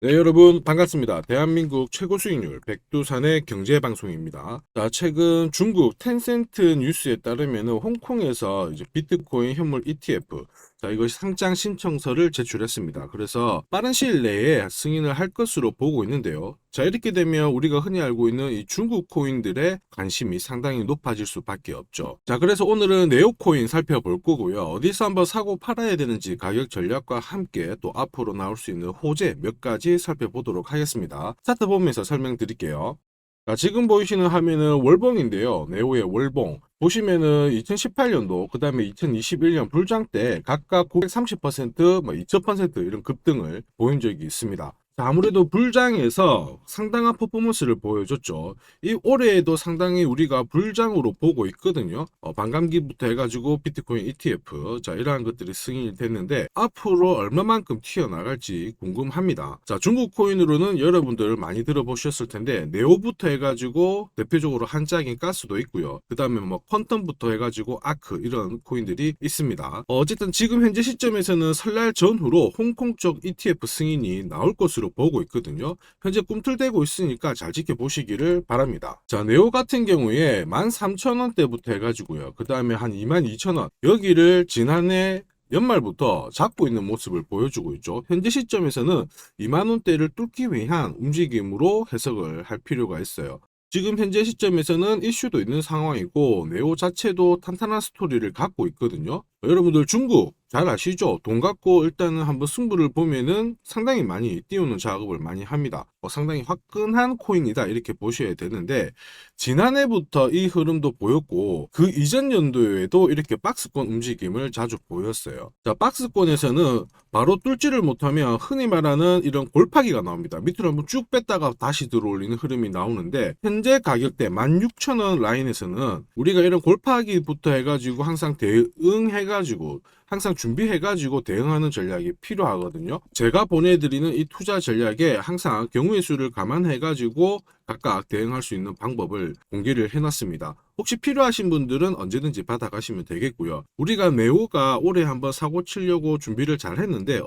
네, 여러분 반갑습니다. 대한민국 최고 수익률 백두산의 경제방송입니다. 자, 최근 중국 텐센트 뉴스에 따르면 홍콩에서 이제 비트코인 현물 ETF, 자, 이것이 상장 신청서를 제출했습니다. 그래서 빠른 시일 내에 승인을 할 것으로 보고 있는데요. 자, 이렇게 되면 우리가 흔히 알고 있는 이 중국 코인들의 관심이 상당히 높아질 수밖에 없죠. 자, 그래서 오늘은 네오코인 살펴볼 거고요. 어디서 한번 사고 팔아야 되는지 가격 전략과 함께 또 앞으로 나올 수 있는 호재 몇 가지 살펴보도록 하겠습니다. 차트 보면서 설명드릴게요. 자, 지금 보이시는 화면은 월봉인데요. 네오의 월봉. 보시면은 2018년도, 그 다음에 2021년 불장 때 각각 930%, 2000% 이런 급등을 보인 적이 있습니다. 자, 아무래도 불장에서 상당한 퍼포먼스를 보여줬죠. 이 올해에도 상당히 우리가 불장으로 보고 있거든요. 반감기부터 해가지고 비트코인 ETF, 자, 이러한 것들이 승인이 됐는데 앞으로 얼마만큼 튀어나갈지 궁금합니다. 자, 중국 코인으로는 여러분들 많이 들어보셨을 텐데 네오부터 해가지고 대표적으로 한짝인 가스도 있고요. 그 다음에 뭐 퀀텀부터 해가지고 아크 이런 코인들이 있습니다. 어쨌든 지금 현재 시점에서는 설날 전후로 홍콩 쪽 ETF 승인이 나올 것으로 보고 있거든요. 현재 꿈틀대고 있으니까 잘 지켜보시기를 바랍니다. 자, 네오 같은 경우에 13,000원대부터 해가지고요. 그 다음에 한 22,000원 여기를 지난해 연말부터 잡고 있는 모습을 보여주고 있죠. 현재 시점에서는 2만원대를 뚫기 위한 움직임으로 해석을 할 필요가 있어요. 지금 현재 시점에서는 이슈도 있는 상황이고 네오 자체도 탄탄한 스토리를 갖고 있거든요. 여러분들 중국 잘 아시죠? 돈 갖고 일단은 한번 승부를 보면은 상당히 많이 띄우는 작업을 많이 합니다. 상당히 화끈한 코인이다 이렇게 보셔야 되는데 지난해부터 이 흐름도 보였고 그 이전 연도에도 이렇게 박스권 움직임을 자주 보였어요. 자, 박스권에서는 바로 뚫지를 못하면 흔히 말하는 이런 골파기가 나옵니다. 밑으로 한번 쭉 뺐다가 다시 들어올리는 흐름이 나오는데 현재 가격대 16,000원 라인에서는 우리가 이런 골파기부터 해가지고 항상 대응해가지고 항상 준비해가지고 대응하는 전략이 필요하거든요. 제가 보내드리는 이 투자 전략에 항상 경우의 수를 감안해가지고 각각 대응할 수 있는 방법을 공개를 해놨습니다. 혹시 필요하신 분들은 언제든지 받아가시면 되겠고요. 우리가 네오가 올해 한번 사고 치려고 준비를 잘 했는데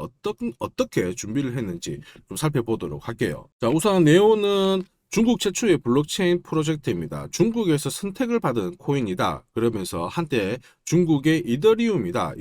어떻게 준비를 했는지 좀 살펴보도록 할게요. 자, 우선 네오는 중국 최초의 블록체인 프로젝트입니다. 중국에서 선택을 받은 코인이다. 그러면서 한때 중국의 이더리움이다.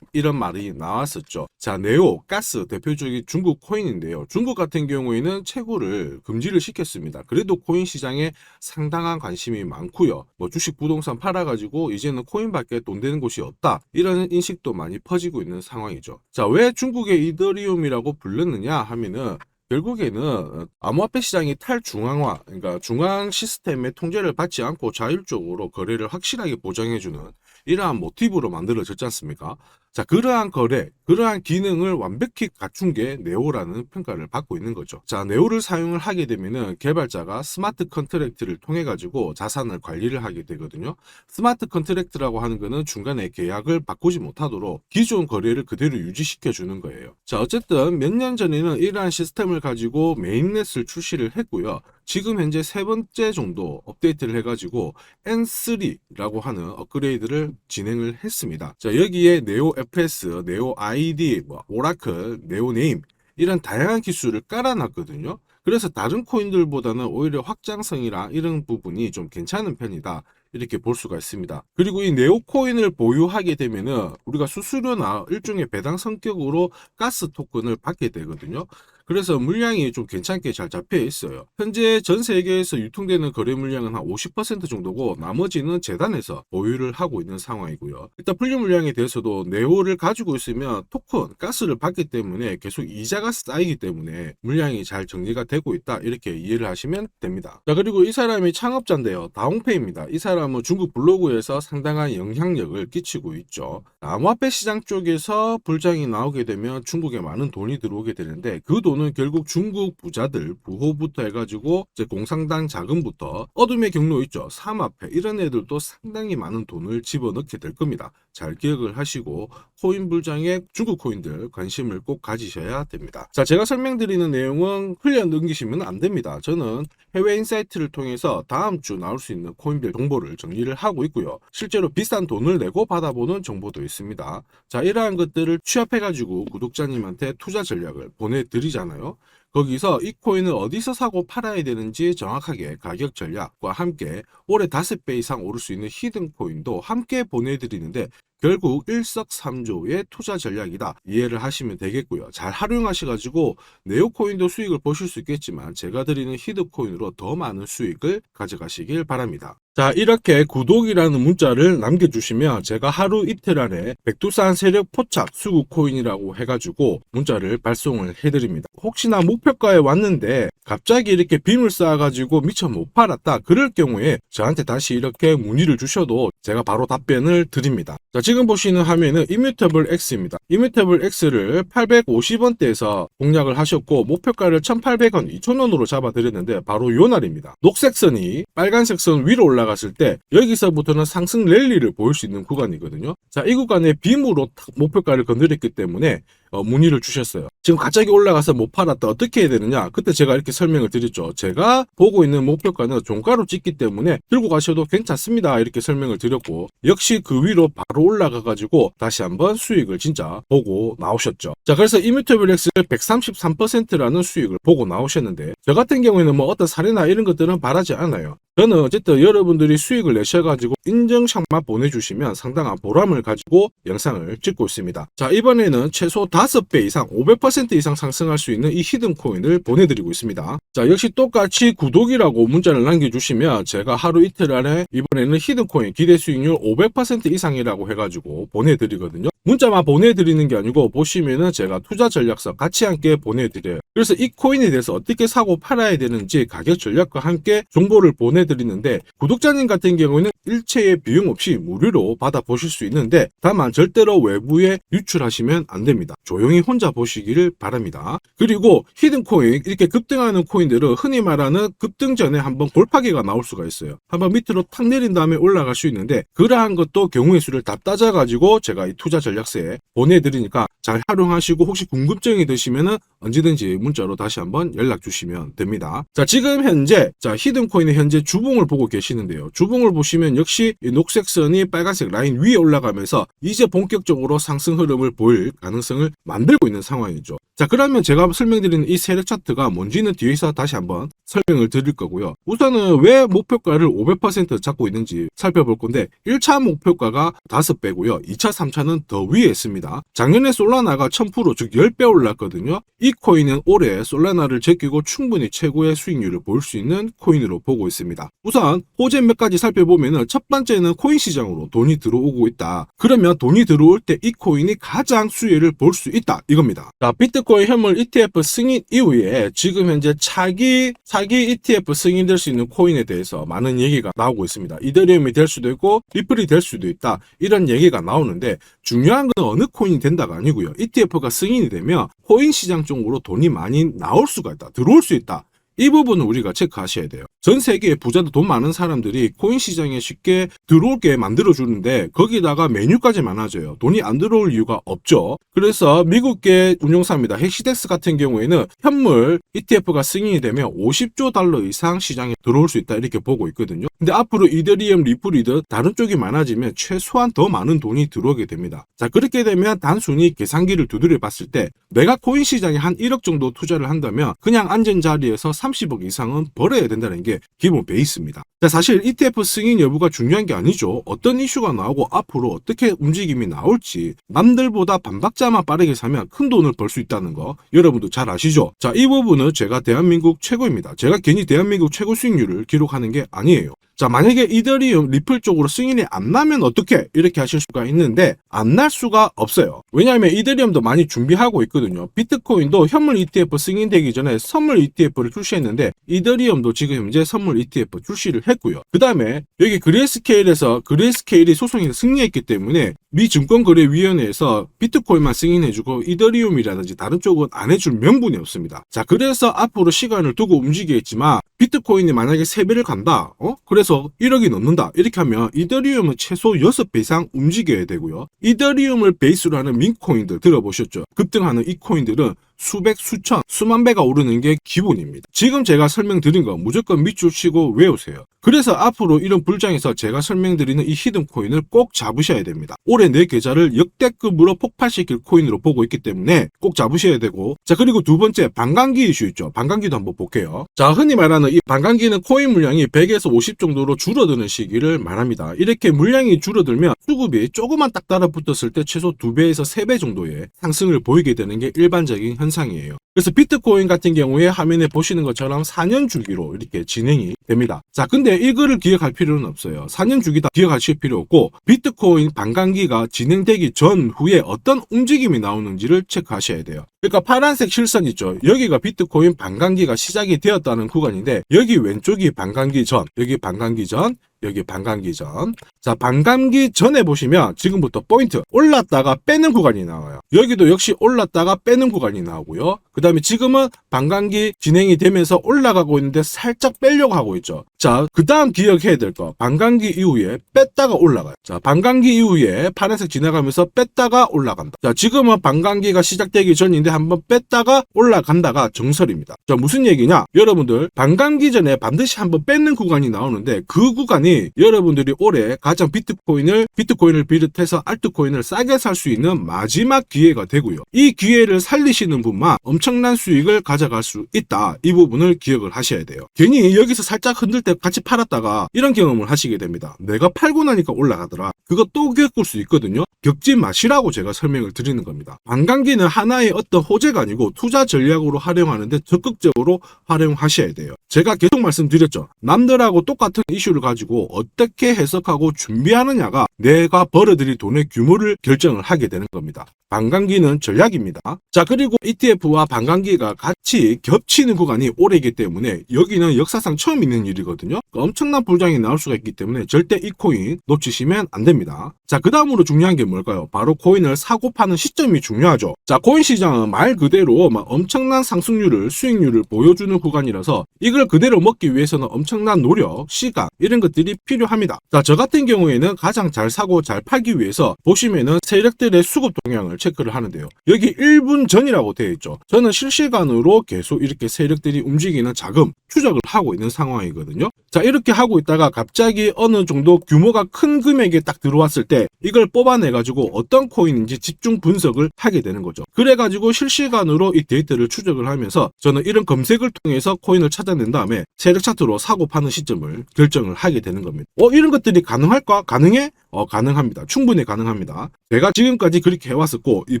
이런 말이 나왔었죠. 자, 네오, 가스 대표적인 중국 코인인데요. 중국 같은 경우에는 채굴을 금지를 시켰습니다. 그래도 코인 시장에 상당한 관심이 많고요. 뭐 주식 부동산 팔아가지고 이제는 코인밖에 돈 되는 곳이 없다. 이런 인식도 많이 퍼지고 있는 상황이죠. 자, 왜 중국의 이더리움이라고 불렀느냐 하면은 결국에는 암호화폐 시장이 탈중앙화, 그러니까 중앙 시스템의 통제를 받지 않고 자율적으로 거래를 확실하게 보장해주는 이러한 모티브로 만들어졌지 않습니까? 자, 그러한 거래, 그러한 기능을 완벽히 갖춘 게 네오라는 평가를 받고 있는 거죠. 자, 네오를 사용을 하게 되면은 개발자가 스마트 컨트랙트를 통해 가지고 자산을 관리를 하게 되거든요. 스마트 컨트랙트라고 하는 거는 중간에 계약을 바꾸지 못하도록 기존 거래를 그대로 유지시켜 주는 거예요. 자, 어쨌든 몇 년 전에는 이러한 시스템을 가지고 메인넷을 출시를 했고요. 지금 현재 세 번째 정도 업데이트를 해가지고 N3라고 하는 업그레이드를 진행을 했습니다. 자, 여기에 네오 FS, 네오 ID, 오라클, 네오 네임 이런 다양한 기술을 깔아놨거든요. 그래서 다른 코인들보다는 오히려 확장성이랑 이런 부분이 좀 괜찮은 편이다. 이렇게 볼 수가 있습니다. 그리고 이 네오 코인을 보유하게 되면은 우리가 수수료나 일종의 배당 성격으로 가스 토큰을 받게 되거든요. 그래서 물량이 좀 괜찮게 잘 잡혀 있어요. 현재 전 세계에서 유통되는 거래 물량은 한 50% 정도고 나머지는 재단에서 보유를 하고 있는 상황이고요. 일단 분류 물량에 대해서도 네오를 가지고 있으면 토큰, 가스를 받기 때문에 계속 이자가 쌓이기 때문에 물량이 잘 정리가 되고 있다. 이렇게 이해를 하시면 됩니다. 자, 그리고 이 사람이 창업자인데요. 다홍페이입니다. 이 사람은 중국 블로그에서 상당한 영향력을 끼치고 있죠. 암호화폐 시장 쪽에서 불장이 나오게 되면 중국에 많은 돈이 들어오게 되는데 그 돈은 결국 중국 부자들 부호부터 해가지고 이제 공산당 자금부터 어둠의 경로 있죠. 삼화폐 이런 애들도 상당히 많은 돈을 집어넣게 될 겁니다. 잘 기억을 하시고 코인 불장에 중국 코인들 관심을 꼭 가지셔야 됩니다. 자, 제가 설명드리는 내용은 흘려 넘기시면 안 됩니다. 저는 해외 인사이트를 통해서 다음 주 나올 수 있는 코인별 정보를 정리를 하고 있고요. 실제로 비싼 돈을 내고 받아보는 정보도 있습니다. 자, 이러한 것들을 취합해가지고 구독자님한테 투자 전략을 보내드리잖아요. 거기서 이 코인을 어디서 사고 팔아야 되는지 정확하게 가격 전략과 함께 올해 5배 이상 오를 수 있는 히든 코인도 함께 보내드리는데 결국 일석삼조의 투자 전략이다 이해를 하시면 되겠고요. 잘 활용하셔가지고 네오코인도 수익을 보실 수 있겠지만 제가 드리는 히든코인으로 더 많은 수익을 가져가시길 바랍니다. 자, 이렇게 구독이라는 문자를 남겨주시면 제가 하루 이틀 안에 백두산 세력 포착 수급코인이라고 해가지고 문자를 발송을 해드립니다. 혹시나 목표가에 왔는데 갑자기 이렇게 빔을 쌓아가지고 미처 못 팔았다 그럴 경우에 저한테 다시 이렇게 문의를 주셔도 제가 바로 답변을 드립니다. 자, 지금 보시는 화면은 이뮤터블 X입니다. 이뮤터블 X를 850원대에서 공략을 하셨고 목표가를 1,800원, 2,000원으로 잡아드렸는데 바로 요 날입니다. 녹색 선이 빨간색 선 위로 올라갔을 때 여기서부터는 상승 랠리를 보일 수 있는 구간이거든요. 자, 이 구간에 빔으로 목표가를 건드렸기 때문에 문의를 주셨어요. 지금 갑자기 올라가서 못 팔았다 어떻게 해야 되느냐, 그때 제가 이렇게 설명을 드렸죠. 제가 보고 있는 목표가는 종가로 찍기 때문에 들고 가셔도 괜찮습니다 이렇게 설명을 드렸고, 역시 그 위로 바로 올라가 가지고 다시 한번 수익을 진짜 보고 나오셨죠. 자, 그래서 이뮤터블 X를 133%라는 수익을 보고 나오셨는데 저 같은 경우에는 뭐 어떤 사례나 이런 것들은 바라지 않아요. 저는 어쨌든 여러분들이 수익을 내셔가지고 인증샷만 보내주시면 상당한 보람을 가지고 영상을 찍고 있습니다. 자, 이번에는 최소 5배 이상 500% 이상 상승할 수 있는 이 히든 코인을 보내드리고 있습니다. 자, 역시 똑같이 구독이라고 문자를 남겨주시면 제가 하루 이틀 안에 이번에는 히든 코인 기대 수익률 500% 이상이라고 해가지고 보내드리거든요. 문자만 보내드리는 게 아니고 보시면은 제가 투자 전략서 같이 함께 보내드려요. 그래서 이 코인에 대해서 어떻게 사고 팔아야 되는지 가격 전략과 함께 정보를 보내드리는데 구독자님 같은 경우는 일체의 비용 없이 무료로 받아보실 수 있는데 다만 절대로 외부에 유출하시면 안 됩니다. 조용히 혼자 보시기를 바랍니다. 그리고 히든 코인, 이렇게 급등하는 코인들은 흔히 말하는 급등 전에 한번 골파기가 나올 수가 있어요. 한번 밑으로 탁 내린 다음에 올라갈 수 있는데 그러한 것도 경우의 수를 다 따져가지고 제가 이 투자 전략서에 보내드리니까 잘 활용하시고 혹시 궁금증이 드시면은 언제든지 문자로 다시 한번 연락 주시면 됩니다. 자, 지금 현재 히든 코인의 현재 주봉을 보고 계시는데요. 주봉을 보시면 역시 이 녹색 선이 빨간색 라인 위에 올라가면서 이제 본격적으로 상승 흐름을 보일 가능성을 만들고 있는 상황이죠. 자, 그러면 제가 설명드리는 이 세력 차트가 뭔지는 뒤에서 다시 한번 설명을 드릴 거고요. 우선은 왜 목표가를 500% 잡고 있는지 살펴볼 건데 1차 목표가가 5배고요. 2차, 3차는 더 위에 있습니다. 작년에 솔라나가 1000% 즉 10배 올랐거든요. 이 코인은 올해 솔라나를 제끼고 충분히 최고의 수익률을 볼 수 있는 코인으로 보고 있습니다. 우선 호재 몇 가지 살펴보면 첫 번째는 코인 시장으로 돈이 들어오고 있다. 그러면 돈이 들어올 때 이 코인이 가장 수혜를 볼 수 있다 이겁니다. 자, 비트코인 현물 ETF 승인 이후에 지금 현재 사기 ETF 승인될 수 있는 코인에 대해서 많은 얘기가 나오고 있습니다. 이더리움이 될 수도 있고 리플이 될 수도 있다 이런 얘기가 나오는데 중요한 건 어느 코인이 된다가 아니고요. ETF가 승인이 되면 코인 시장 쪽으로 돈이 많이 나올 수가 있다, 들어올 수 있다. 이 부분은 우리가 체크하셔야 돼요. 전 세계의 부자들, 돈 많은 사람들이 코인 시장에 쉽게 들어올게 만들어주는데 거기다가 메뉴까지 많아져요. 돈이 안 들어올 이유가 없죠. 그래서 미국계 운용사입니다. 헥시덱스 같은 경우에는 현물 ETF가 승인이 되면 50조 달러 이상 시장에 들어올 수 있다 이렇게 보고 있거든요. 근데 앞으로 이더리움, 리플이든 다른 쪽이 많아지면 최소한 더 많은 돈이 들어오게 됩니다. 자, 그렇게 되면 단순히 계산기를 두드려 봤을 때 내가 코인 시장에 한 1억 정도 투자를 한다면 그냥 앉은 자리에서 30억 이상은 벌어야 된다는 게 기본 베이스입니다. 자, 사실 ETF 승인 여부가 중요한 게 아니죠. 어떤 이슈가 나오고 앞으로 어떻게 움직임이 나올지 남들보다 반박자만 빠르게 사면 큰 돈을 벌 수 있다는 거 여러분도 잘 아시죠? 자, 이 부분은 제가 대한민국 최고입니다. 제가 괜히 대한민국 최고 수익률을 기록하는 게 아니에요. 자, 만약에 이더리움, 리플 쪽으로 승인이 안 나면 어떻게? 이렇게 하실 수가 있는데 안 날 수가 없어요. 왜냐하면 이더리움도 많이 준비하고 있거든요. 비트코인도 현물 ETF 승인되기 전에 선물 ETF를 출시했는데 이더리움도 지금 현재 선물 ETF 출시를 했고요. 그 다음에 여기 그레이스케일이 소송에서 승리했기 때문에 미 증권거래위원회에서 비트코인만 승인해주고 이더리움이라든지 다른 쪽은 안 해줄 명분이 없습니다. 자, 그래서 앞으로 시간을 두고 움직이겠지만 비트코인이 만약에 3배를 간다. 그래서 1억이 넘는다. 이렇게 하면 이더리움은 최소 6배 이상 움직여야 되고요. 이더리움을 베이스로 하는 민코인들 들어보셨죠? 급등하는 이 코인들은 수백, 수천, 수만 배가 오르는 게 기본입니다. 지금 제가 설명드린 거 무조건 밑줄 치고 외우세요. 그래서 앞으로 이런 불장에서 제가 설명드리는 이 히든코인을 꼭 잡으셔야 됩니다. 올해 내 계좌를 역대급으로 폭발시킬 코인으로 보고 있기 때문에 꼭 잡으셔야 되고, 자, 그리고 두 번째 반감기 이슈 있죠. 반감기도 한번 볼게요. 자, 흔히 말하는 이 반감기는 코인 물량이 100에서 50 정도로 줄어드는 시기를 말합니다. 이렇게 물량이 줄어들면 수급이 조금만 딱 달라붙었을 때 최소 2배에서 3배 정도의 상승을 보이게 되는 게 일반적인 현상이에요. 그래서 비트코인 같은 경우에 화면에 보시는 것처럼 4년 주기로 이렇게 진행이 됩니다. 자, 근데 이거를 기억할 필요는 없어요. 4년 주기 다 기억하실 필요 없고, 비트코인 반감기가 진행되기 전후에 어떤 움직임이 나오는지를 체크하셔야 돼요. 그러니까 파란색 실선 있죠. 여기가 비트코인 반감기가 시작이 되었다는 구간인데, 여기 왼쪽이 반감기 전, 여기 반감기 전, 여기 반감기 전. 자, 반감기 전에 보시면 지금부터 포인트 올랐다가 빼는 구간이 나와요. 여기도 역시 올랐다가 빼는 구간이 나오고요. 그 다음에 지금은 반감기 진행이 되면서 올라가고 있는데 살짝 빼려고 하고 있죠. 자, 그 다음 기억해야 될 거, 반감기 이후에 뺐다가 올라가요. 자, 반감기 이후에 파란색 지나가면서 뺐다가 올라간다. 자, 지금은 반감기가 시작되기 전인데 한번 뺐다가 올라간다가 정설입니다. 자, 무슨 얘기냐? 여러분들 반감기 전에 반드시 한번 뺏는 구간이 나오는데, 그 구간이 여러분들이 올해 가장 비트코인을 비롯해서 알트코인을 싸게 살 수 있는 마지막 기회가 되고요. 이 기회를 살리시는 분만 엄청난 수익을 가져갈 수 있다. 이 부분을 기억을 하셔야 돼요. 괜히 여기서 살짝 흔들 때 같이 팔았다가 이런 경험을 하시게 됩니다. 내가 팔고 나니까 올라가더라. 그거 또 겪을 수 있거든요. 겪지 마시라고 제가 설명을 드리는 겁니다. 반감기는 하나의 어떤 호재가 아니고 투자 전략으로 활용하는데 적극적으로 활용하셔야 돼요. 제가 계속 말씀드렸죠. 남들하고 똑같은 이슈를 가지고 어떻게 해석하고 준비하느냐가 내가 벌어들일 돈의 규모를 결정을 하게 되는 겁니다. 반감기는 전략입니다. 자, 그리고 ETF와 반감기가 같이 겹치는 구간이 올해이기 때문에 여기는 역사상 처음 있는 일이거든요. 엄청난 불장이 나올 수가 있기 때문에 절대 이 코인 놓치시면 안 됩니다. 자, 그 다음으로 중요한 게 뭘까요? 바로 코인을 사고 파는 시점이 중요하죠. 자, 코인 시장은 말 그대로 엄청난 상승률을, 수익률을 보여주는 구간이라서 이걸 그대로 먹기 위해서는 엄청난 노력, 시간 이런 것들이 필요합니다. 자, 저 같은 경우에는 가장 잘 사고 잘 팔기 위해서 보시면은 세력들의 수급 동향을 체크를 하는데요. 여기 1분 전이라고 되어 있죠. 저는 실시간으로 계속 이렇게 세력들이 움직이는 자금 추적을 하고 있는 상황이거든요. 자, 이렇게 하고 있다가 갑자기 어느 정도 규모가 큰 금액이 딱 들어왔을 때 이걸 뽑아내가지고 어떤 코인인지 집중 분석을 하게 되는 거죠. 그래가지고 실시간으로 이 데이터를 추적을 하면서 저는 이런 검색을 통해서 코인을 찾아낸 다음에 세력 차트로 사고 파는 시점을 결정을 하게 되는 겁니다. 이런 것들이 가능할까? 가능해? 가능합니다. 충분히 가능합니다. 제가 지금까지 그렇게 해왔었고, 이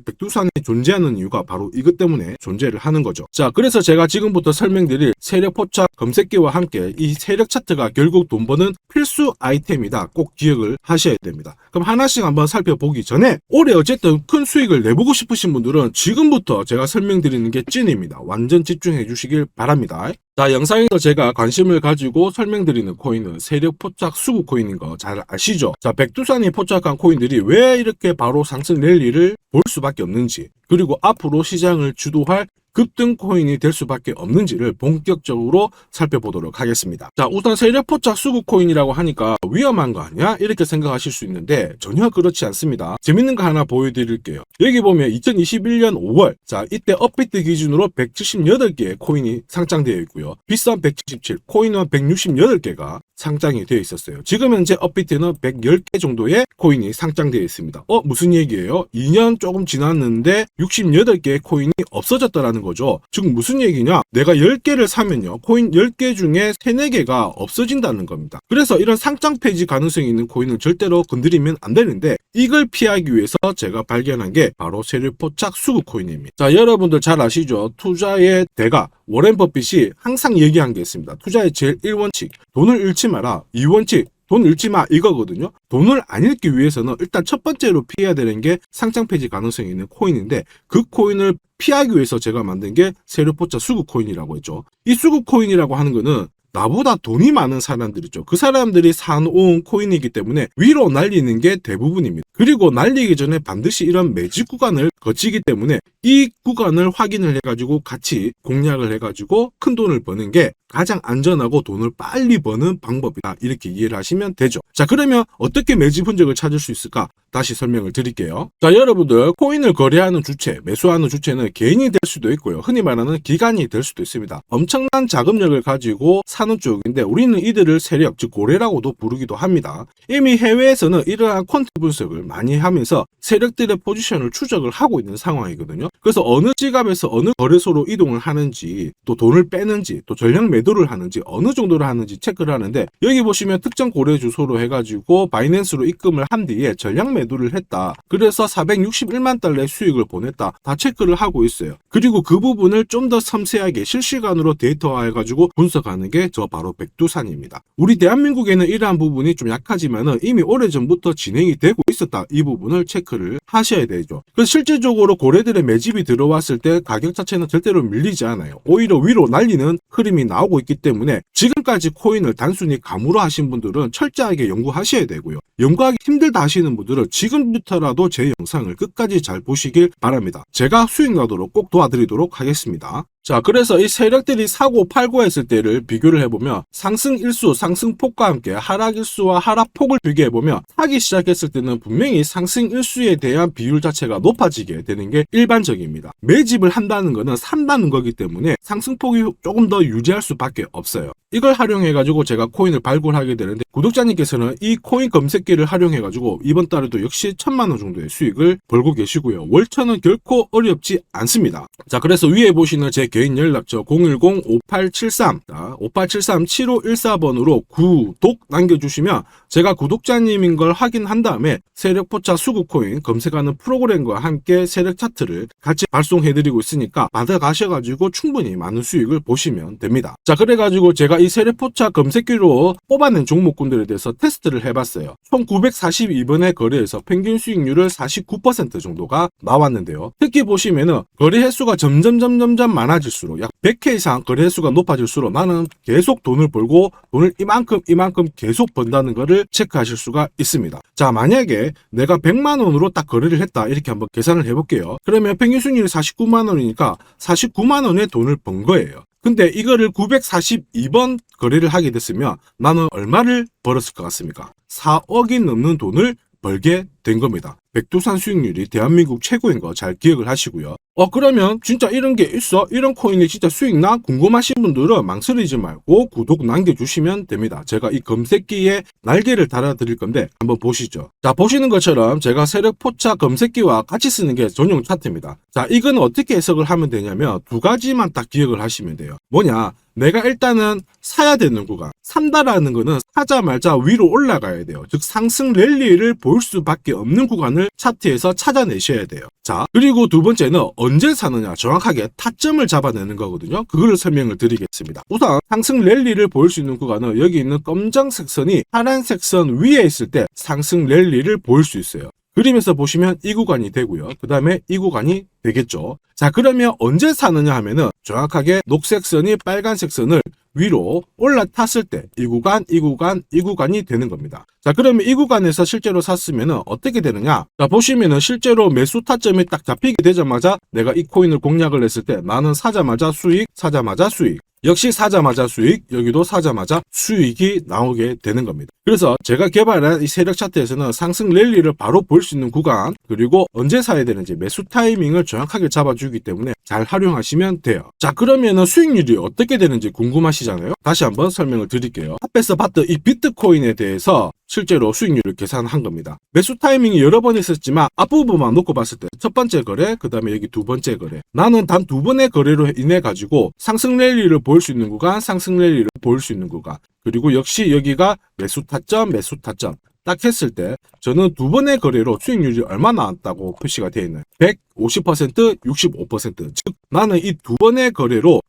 백두산이 존재하는 이유가 바로 이것 때문에 존재를 하는 거죠. 자, 그래서 제가 지금부터 설명드릴 세력 포착 검색기와 함께 이 세력 차트가 결국 돈 버는 필수 아이템이다. 꼭 기억을 하셔야 됩니다. 그럼 하나씩 한번 살펴보기 전에 올해 어쨌든 큰 수익을 내보고 싶으신 분들은 지금부터 제가 설명드리는 게 찐입니다. 완전 집중해 주시길 바랍니다. 자, 영상에서 제가 관심을 가지고 설명드리는 코인은 세력 포착 수급 코인인 거 잘 아시죠? 자, 백두산이 포착한 코인들이 왜 이렇게 바로 상승 랠리를 볼 수밖에 없는지, 그리고 앞으로 시장을 주도할 급등 코인이 될 수밖에 없는지를 본격적으로 살펴보도록 하겠습니다. 자, 우선 세력 포착 수급 코인이라고 하니까 위험한 거 아니야? 이렇게 생각하실 수 있는데 전혀 그렇지 않습니다. 재밌는 거 하나 보여드릴게요. 여기 보면 2021년 5월, 자, 이때 업비트 기준으로 178개의 코인이 상장되어 있고요. 빗썸 177, 코인원 168개가 상장이 되어 있었어요. 지금 현재 업비트는 110개 정도의 코인이 상장되어 있습니다. 무슨 얘기예요? 2년 조금 지났는데 68개의 코인이 없어졌다라는 거죠. 즉 무슨 얘기냐? 내가 10개를 사면요, 코인 10개 중에 3, 4개가 없어진다는 겁니다. 그래서 이런 상장 폐지 가능성이 있는 코인은 절대로 건드리면 안 되는데, 이걸 피하기 위해서 제가 발견한 게 바로 세력 포착 수급 코인입니다. 자, 여러분들 잘 아시죠? 투자의 대가 워렌 버핏이 항상 얘기한 게 있습니다. 투자의 제일 1원칙, 돈을 잃지 마라. 2원칙, 돈 잃지 마, 이거거든요. 돈을 안 잃기 위해서는 일단 첫 번째로 피해야 되는 게 상장 폐지 가능성이 있는 코인인데, 그 코인을 피하기 위해서 제가 만든 게 세력 포착 수급 코인이라고 했죠. 이 수급 코인이라고 하는 거는 나보다 돈이 많은 사람들이죠. 그 사람들이 사놓은 코인이기 때문에 위로 날리는 게 대부분입니다. 그리고 날리기 전에 반드시 이런 매집 구간을 거치기 때문에 이 구간을 확인을 해가지고 같이 공략을 해가지고 큰 돈을 버는 게 가장 안전하고 돈을 빨리 버는 방법이다. 이렇게 이해를 하시면 되죠. 자, 그러면 어떻게 매집 흔적을 찾을 수 있을까? 다시 설명을 드릴게요. 자, 여러분들 코인을 거래하는 주체, 매수하는 주체는 개인이 될 수도 있고요. 흔히 말하는 기관이 될 수도 있습니다. 엄청난 자금력을 가지고 사는 쪽인데 우리는 이들을 세력, 즉 고래라고도 부르기도 합니다. 이미 해외에서는 이러한 퀀트 분석을 많이 하면서 세력들의 포지션을 추적을 하고 있는 상황이거든요. 그래서 어느 지갑에서 어느 거래소로 이동을 하는지, 또 돈을 빼는지, 또 전량 매도를 하는지, 어느 정도를 하는지 체크를 하는데, 여기 보시면 특정 거래 주소로 해가지고 바이낸스로 입금을 한 뒤에 전량 매도를 했다. 그래서 461만 달러의 수익을 보냈다. 다 체크를 하고 있어요. 그리고 그 부분을 좀 더 섬세하게 실시간으로 데이터화해가지고 분석하는 게 저 바로 백두산입니다. 우리 대한민국에는 이러한 부분이 좀 약하지만은 이미 오래전부터 진행이 되고 있었다. 이 부분을 체크를 하셔야 되죠. 그래서 실질적으로 고래들의 매집이 들어왔을 때 가격 자체는 절대로 밀리지 않아요. 오히려 위로 날리는 흐름이 나오고 있기 때문에 지금까지 코인을 단순히 감으로 하신 분들은 철저하게 연구하셔야 되고요. 연구하기 힘들다 하시는 분들은 지금부터라도 제 영상을 끝까지 잘 보시길 바랍니다. 제가 수익 나도록 꼭 도와드리도록 하겠습니다. 자, 그래서 이 세력들이 사고 팔고 했을 때를 비교를 해보면 상승 일수, 상승폭과 함께 하락 일수와 하락폭을 비교해보면 사기 시작했을 때는 분명히 상승 일수에 대한 비율 자체가 높아지게 되는 게 일반적입니다. 매집을 한다는 것은 산다는 거기 때문에 상승폭이 조금 더 유지할 수밖에 없어요. 이걸 활용해가지고 제가 코인을 발굴하게 되는데 구독자님께서는 이 코인 검색기를 활용해가지고 이번 달에도 역시 1,000만 원 정도의 수익을 벌고 계시고요. 월천은 결코 어렵지 않습니다. 자, 그래서 위에 보시는 제 개인 연락처 010-5873-7514번으로 구독 남겨주시면 제가 구독자님인 걸 확인한 다음에 세력포차 수급코인 검색하는 프로그램과 함께 세력 차트를 같이 발송해드리고 있으니까 받아가셔가지고 충분히 많은 수익을 보시면 됩니다. 자, 그래가지고 제가 이 세력포차 검색기로 뽑아낸 종목군들에 대해서 테스트를 해봤어요. 총 942번의 거래에서 평균 수익률을 49% 정도가 나왔는데요. 특히 보시면은 거래 횟수가 점점 많아질수록 약 100회 이상 거래 횟수가 높아질수록 나는 계속 돈을 벌고 돈을 이만큼 계속 번다는 것을 체크하실 수가 있습니다. 자, 만약에 내가 100만 원으로 딱 거래를 했다 이렇게 한번 계산을 해볼게요. 그러면 평균 수익률이 49만 원이니까 49만 원의 돈을 번 거예요. 근데 이거를 942번 거래를 하게 됐으면 나는 얼마를 벌었을 것 같습니까? 4억이 넘는 돈을 벌게 된 겁니다. 백두산 수익률이 대한민국 최고인 거 잘 기억을 하시고요. 그러면 진짜 이런 게 있어? 이런 코인이 진짜 수익 나? 궁금하신 분들은 망설이지 말고 구독 남겨주시면 됩니다. 제가 이 검색기에 날개를 달아드릴 건데 한번 보시죠. 자, 보시는 것처럼 제가 세력포차 검색기와 같이 쓰는 게 전용 차트입니다. 자, 이건 어떻게 해석을 하면 되냐면 두 가지만 딱 기억을 하시면 돼요. 뭐냐? 내가 일단은 사야 되는 구간, 산다라는 거는 사자마자 위로 올라가야 돼요. 즉 상승 랠리를 볼 수밖에 없는 구간을 차트에서 찾아내셔야 돼요. 자, 그리고 두 번째는 언제 사느냐, 정확하게 타점을 잡아내는 거거든요. 그걸 설명을 드리겠습니다. 우선 상승 랠리를 볼 수 있는 구간은 여기 있는 검정색 선이 파란색 선 위에 있을 때 상승 랠리를 볼 수 있어요. 그림에서 보시면 이 구간이 되고요. 그 다음에 이 구간이 되겠죠. 자, 그러면 언제 사느냐 하면은 정확하게 녹색 선이 빨간색 선을 위로 올라탔을 때 이 구간이 되는 겁니다. 자, 그러면 이 구간에서 실제로 샀으면은 어떻게 되느냐? 자, 보시면은 실제로 매수 타점이 딱 잡히게 되자마자 내가 이 코인을 공략을 했을 때 나는 사자마자 수익, 사자마자 수익. 역시 사자마자 수익, 여기도 사자마자 수익이 나오게 되는 겁니다. 그래서 제가 개발한 이 세력 차트에서는 상승 랠리를 바로 볼 수 있는 구간, 그리고 언제 사야 되는지 매수 타이밍을 정확하게 잡아주기 때문에 잘 활용하시면 돼요. 자, 그러면은 수익률이 어떻게 되는지 궁금하시잖아요. 다시 한번 설명을 드릴게요. 앞에서 봤던 이 비트코인에 대해서 실제로 수익률을 계산한 겁니다. 매수 타이밍이 여러 번 있었지만 앞부분만 놓고 봤을 때 첫 번째 거래, 그 다음에 여기 두 번째 거래. 나는 단 두 번의 거래로 인해 가지고 상승 랠리를 볼 수 있는 구간, 상승 랠리를 볼 수 있는 구간. 그리고 역시 여기가 매수 타점 딱 했을 때 저는 두 번의 거래로 수익률이 얼마 나왔다고 표시가 되어 있나요? 50%, 65%. 즉 나는 이 두 번의 거래로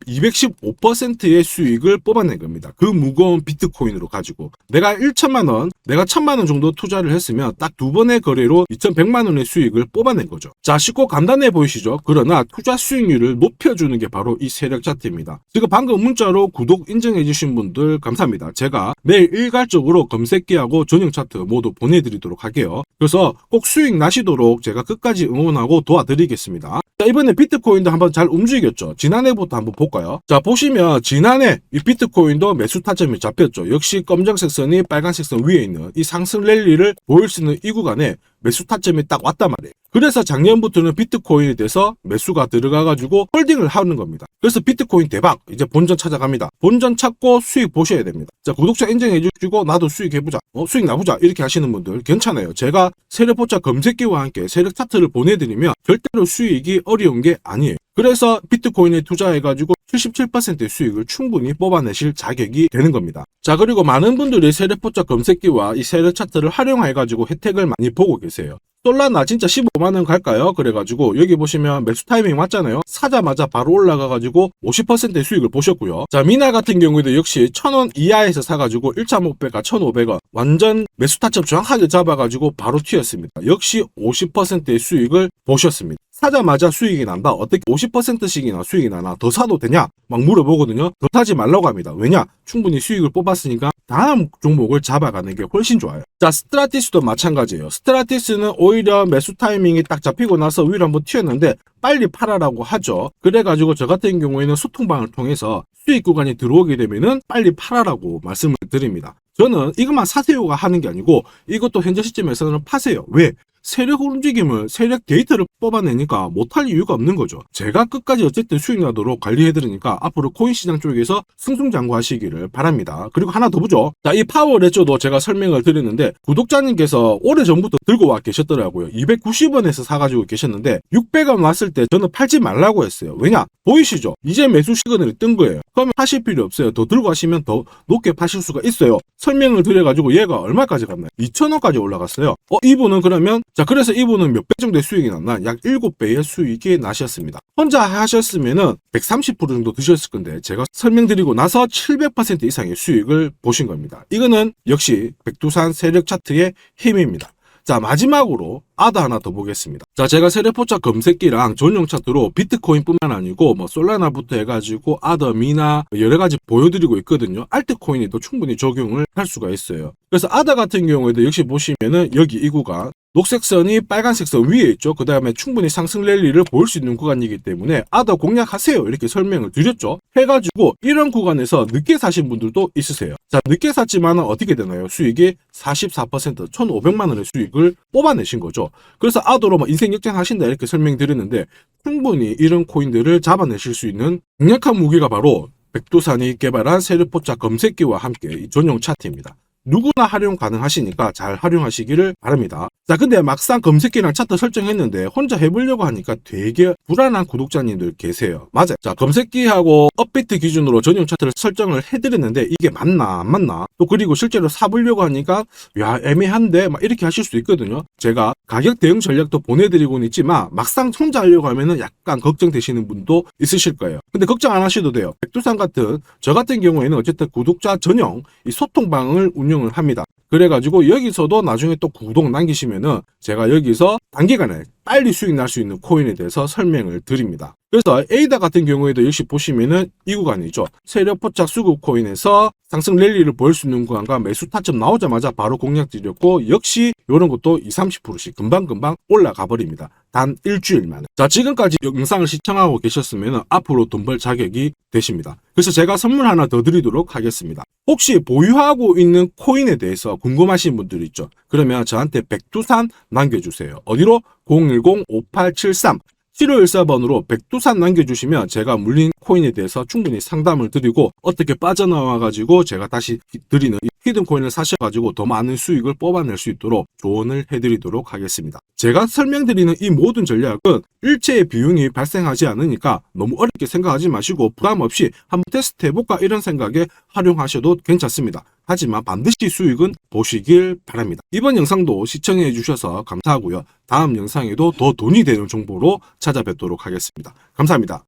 215%의 수익을 뽑아낸 겁니다. 그 무거운 비트코인으로 가지고 내가 1천만 원, 내가 1천만 원 정도 투자를 했으면 딱 두 번의 거래로 2,100만 원의 수익을 뽑아낸 거죠. 자, 쉽고 간단해 보이시죠? 그러나 투자 수익률을 높여주는 게 바로 이 세력 차트입니다. 지금 방금 문자로 구독 인정해 주신 분들 감사합니다. 제가 내일 일괄적으로 검색기하고 전용 차트 모두 보내드리도록 할게요. 그래서 꼭 수익 나시도록 제가 끝까지 응원하고 도와드리겠습니다. 자, 이번에 비트코인도 한번 잘 움직였죠. 지난해부터 한번 볼까요? 자, 보시면 지난해 이 비트코인도 매수 타점이 잡혔죠. 역시 검정색 선이 빨간색 선 위에 있는 이 상승 랠리를 보일 수 있는 이 구간에 매수 타점이 딱 왔단 말이에요. 그래서 작년부터는 비트코인에 대해서 매수가 들어가가지고 홀딩을 하는 겁니다. 그래서 비트코인 대박, 이제 본전 찾아갑니다. 본전 찾고 수익 보셔야 됩니다. 자, 구독자 인정해 주시고 나도 수익 해보자, 수익 나보자 이렇게 하시는 분들 괜찮아요. 제가 세력포차 검색기와 함께 세력 차트를 보내드리면 절대로 수익이 어려운 게 아니에요. 그래서 비트코인에 투자해가지고 77%의 수익을 충분히 뽑아내실 자격이 되는 겁니다. 자, 그리고 많은 분들이 세력포차 검색기와 이 세력 차트를 활용해가지고 혜택을 많이 보고 계세요. 솔라나 진짜 15만원 갈까요? 그래가지고 여기 보시면 매수 타이밍 맞잖아요. 사자마자 바로 올라가가지고 50%의 수익을 보셨고요. 자, 미나 같은 경우에도 역시 1,000원 이하에서 사가지고 1차 목표가 1,500원 완전 매수 타점 정확하게 잡아가지고 바로 튀었습니다. 역시 50%의 수익을 보셨습니다. 사자마자 수익이 난다. 어떻게 50%씩이나 수익이 나나? 더 사도 되냐? 막 물어보거든요. 더 사지 말라고 합니다. 왜냐? 충분히 수익을 뽑았으니까 다음 종목을 잡아가는 게 훨씬 좋아요. 자, 스트라티스도 마찬가지예요. 스트라티스는 오히려 매수 타이밍이 딱 잡히고 나서 위로 한번 튀었는데 빨리 팔아라고 하죠. 그래가지고 저 같은 경우에는 소통방을 통해서 수익 구간이 들어오게 되면은 빨리 팔아라고 말씀을 드립니다. 저는 이것만 사세요가 하는 게 아니고 이것도 현재 시점에서는 파세요. 왜? 세력 움직임을, 세력 데이터를 뽑아내니까 못할 이유가 없는 거죠. 제가 끝까지 어쨌든 수익 나도록 관리해드리니까 앞으로 코인 시장 쪽에서 승승장구하시기를 바랍니다. 그리고 하나 더 보죠. 자, 이 파워레저도 제가 설명을 드렸는데 구독자님께서 오래전부터 들고 와 계셨더라고요. 290원에서 사가지고 계셨는데 600원 왔을 때 저는 팔지 말라고 했어요. 왜냐? 보이시죠? 이제 매수 시그널이 뜬 거예요. 그러면 하실 필요 없어요. 더 들고 가시면 더 높게 파실 수가 있어요. 설명을 드려가지고 얘가 얼마까지 갔나요? 2,000원까지 올라갔어요. 이분은 그러면 자, 그래서 이분은 몇 배 정도의 수익이 났나? 약 7배의 수익이 나셨습니다. 혼자 하셨으면은 130% 정도 드셨을 건데 제가 설명드리고 나서 700% 이상의 수익을 보신 겁니다. 이거는 역시 백두산 세력 차트의 힘입니다. 자, 마지막으로 아더 하나 더 보겠습니다. 자, 제가 세력포차 검색기랑 전용 차트로 비트코인뿐만 아니고 뭐 솔라나부터 해가지고 아더, 미나 여러 가지 보여드리고 있거든요. 알트코인에도 충분히 적용을 할 수가 있어요. 그래서 아더 같은 경우에도 역시 보시면은 여기 이 구간 녹색 선이 빨간색 선 위에 있죠. 그 다음에 충분히 상승 랠리를 보일 수 있는 구간이기 때문에 아더 공략하세요 이렇게 설명을 드렸죠. 해가지고 이런 구간에서 늦게 사신 분들도 있으세요. 자, 늦게 샀지만 어떻게 되나요? 수익이 44% 1,500만 원의 수익을 뽑아내신 거죠. 그래서 아더로 뭐 인생 역전하신다 이렇게 설명드렸는데 충분히 이런 코인들을 잡아내실 수 있는 강력한 무기가 바로 백두산이 개발한 세력포차 검색기와 함께 이 전용 차트입니다. 누구나 활용 가능하시니까 잘 활용하시기를 바랍니다. 자, 근데 막상 검색기랑 차트 설정했는데 혼자 해보려고 하니까 되게 불안한 구독자님들 계세요. 맞아요. 자, 검색기하고 업비트 기준으로 전용 차트를 설정을 해드렸는데 이게 맞나 안 맞나? 또 그리고 실제로 사보려고 하니까 야, 애매한데 막 이렇게 하실 수 있거든요. 제가 가격 대응 전략도 보내드리고는 있지만 막상 혼자 하려고 하면은 약간 걱정되시는 분도 있으실 거예요. 근데 걱정 안 하셔도 돼요. 백두산 같은 저 같은 경우에는 어쨌든 구독자 전용 이 소통방을 운영을 합니다. 그래가지고 여기서도 나중에 또 구독 남기시면은 제가 여기서 단기간에 빨리 수익 날 수 있는 코인에 대해서 설명을 드립니다. 그래서 에이다 같은 경우에도 역시 보시면은 이 구간이죠. 세력포착 수급 코인에서 상승 랠리를 보일 수 있는 구간과 매수 타점 나오자마자 바로 공략 드렸고 역시 이런 것도 20-30%씩 금방금방 올라가 버립니다. 단 일주일 만에. 자, 지금까지 영상을 시청하고 계셨으면 앞으로 돈 벌 자격이 되십니다. 그래서 제가 선물 하나 더 드리도록 하겠습니다. 혹시 보유하고 있는 코인에 대해서 궁금하신 분들 있죠? 그러면 저한테 백두산 남겨주세요. 어디로? 010-5873 7514번으로 백두산 남겨주시면 제가 물린 코인에 대해서 충분히 상담을 드리고 어떻게 빠져나와가지고 제가 다시 드리는 히든코인을 사셔가지고 더 많은 수익을 뽑아낼 수 있도록 조언을 해드리도록 하겠습니다. 제가 설명드리는 이 모든 전략은 일체의 비용이 발생하지 않으니까 너무 어렵게 생각하지 마시고 부담 없이 한번 테스트 해볼까 이런 생각에 활용하셔도 괜찮습니다. 하지만 반드시 수익은 보시길 바랍니다. 이번 영상도 시청해 주셔서 감사하고요. 다음 영상에도 더 돈이 되는 정보로 찾아뵙도록 하겠습니다. 감사합니다.